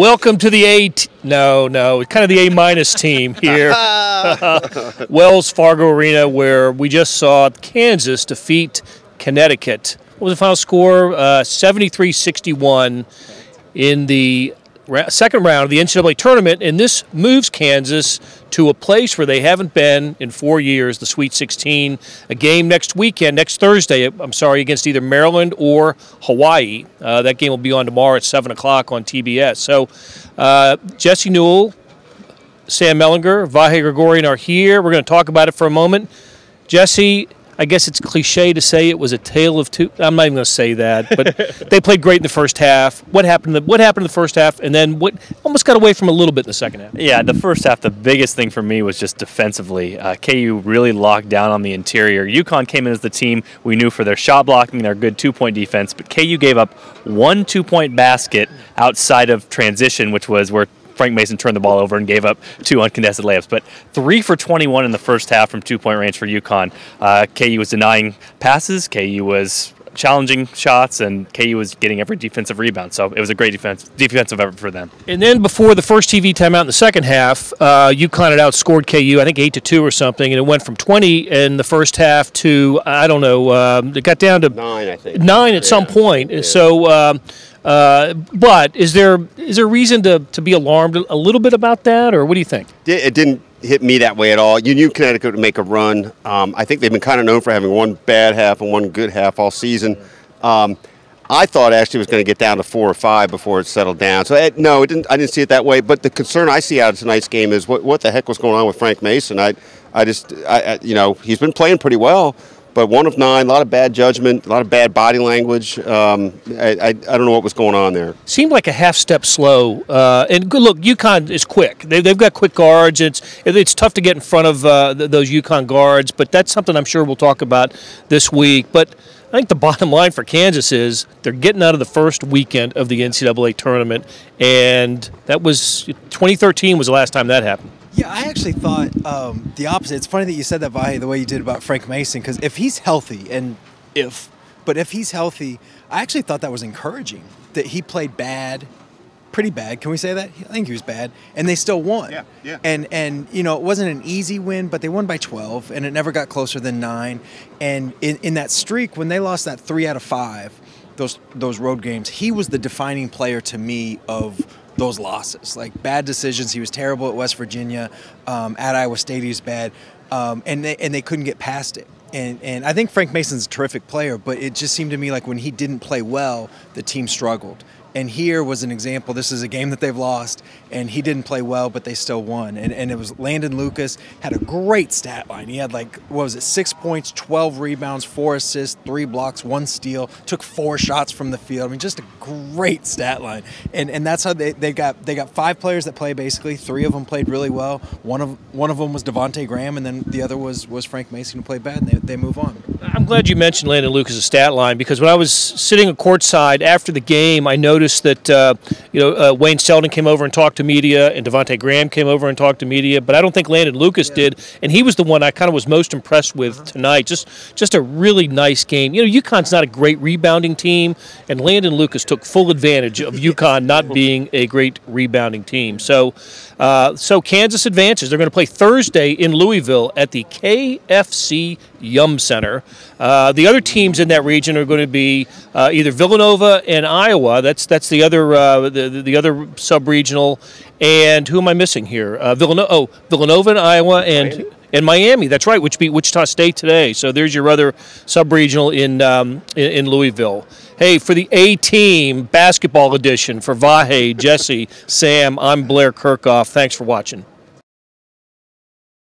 Welcome to the kind of the A- team here. Wells Fargo Arena, where we just saw Kansas defeat Connecticut. What was the final score? 73-61 in the second round of the NCAA tournament, and this moves Kansas to a place where they haven't been in 4 years, the Sweet 16. A game next Thursday, against either Maryland or Hawaii. That game will be on tomorrow at 7 o'clock on TBS. So Jesse Newell, Sam Mellinger, Vahe Gregorian are here. We're going to talk about it for a moment. Jesse, I guess it's cliche to say it was a tale of two. I'm not even going to say that, but they played great in the first half. What happened in the first half, and then what almost got away from a little bit in the second half? Yeah, the first half, the biggest thing for me was just defensively. KU really locked down on the interior. UConn came in as the team we knew for their shot blocking, their good two-point defense, but KU gave up one two-point basket outside of transition, which was where Frank Mason turned the ball over and gave up two uncontested layups. But 3 for 21 in the first half from two-point range for UConn. KU was denying passes, KU was challenging shots, and KU was getting every defensive rebound. So it was a great defensive effort for them. And then before the first TV timeout in the second half, UConn had outscored KU, I think 8-2 or something, and it went from 20 in the first half to, I don't know, it got down to 9, I think. 9 at some point. Yeah. So, but is there reason to be alarmed a little bit about that, or what do you think? It didn't hit me that way at all. You knew Connecticut would make a run. I think they've been kind of known for having one bad half and one good half all season. I thought actually it was going to get down to 4 or 5 before it settled down. So no, it didn't. I didn't see it that way. But the concern I see out of tonight's game is what the heck was going on with Frank Mason. He's been playing pretty well. But 1 of 9, a lot of bad judgment, a lot of bad body language. I don't know what was going on there. Seemed like a half step slow. And good, look, UConn is quick. They've got quick guards. It's tough to get in front of those UConn guards, but that's something I'm sure we'll talk about this week. But I think the bottom line for Kansas is they're getting out of the first weekend of the NCAA tournament, and that was 2013 was the last time that happened. Yeah, I actually thought the opposite. It's funny that you said that, Vahe, the way you did about Frank Mason, because if he's healthy, if he's healthy, I actually thought that was encouraging, that he played bad, pretty bad. Can we say that? I think he was bad, and they still won. Yeah. And it wasn't an easy win, but they won by 12, and it never got closer than 9. And in that streak, when they lost that 3 out of 5, those road games, he was the defining player to me of those losses. Like, bad decisions. He was terrible at West Virginia. At Iowa State, he was bad. And they couldn't get past it. And I think Frank Mason's a terrific player, but it just seemed to me like when he didn't play well, the team struggled. And here was an example. This is a game that they've lost, and he didn't play well, but they still won. And it was Landon Lucas had a great stat line. He had 6 points, 12 rebounds, 4 assists, 3 blocks, 1 steal, took 4 shots from the field. I mean, just a great stat line. And that's how they got 5 players that play basically. 3 of them played really well. One of them was Devontae Graham, and then the other was Frank Mason, who played bad, and they move on. I'm glad you mentioned Landon Lucas' stat line, because when I was sitting at courtside after the game, I noticed that Wayne Selden came over and talked to media, and Devontae Graham came over and talked to media, but I don't think Landon Lucas did, and he was the one I kind of was most impressed with tonight. Just a really nice game. UConn's not a great rebounding team, and Landon Lucas took full advantage of UConn not being a great rebounding team. So Kansas advances. They're going to play Thursday in Louisville at the KFC Yum Center. The other teams in that region are going to be either Villanova and Iowa. That's the other sub-regional. And who am I missing here? Villanova and Iowa and Miami. That's right, which beat Wichita State today. So there's your other sub-regional in Louisville. Hey, for the A-Team basketball edition, for Vahe, Jesse, Sam, I'm Blair Kerkhoff. Thanks for watching.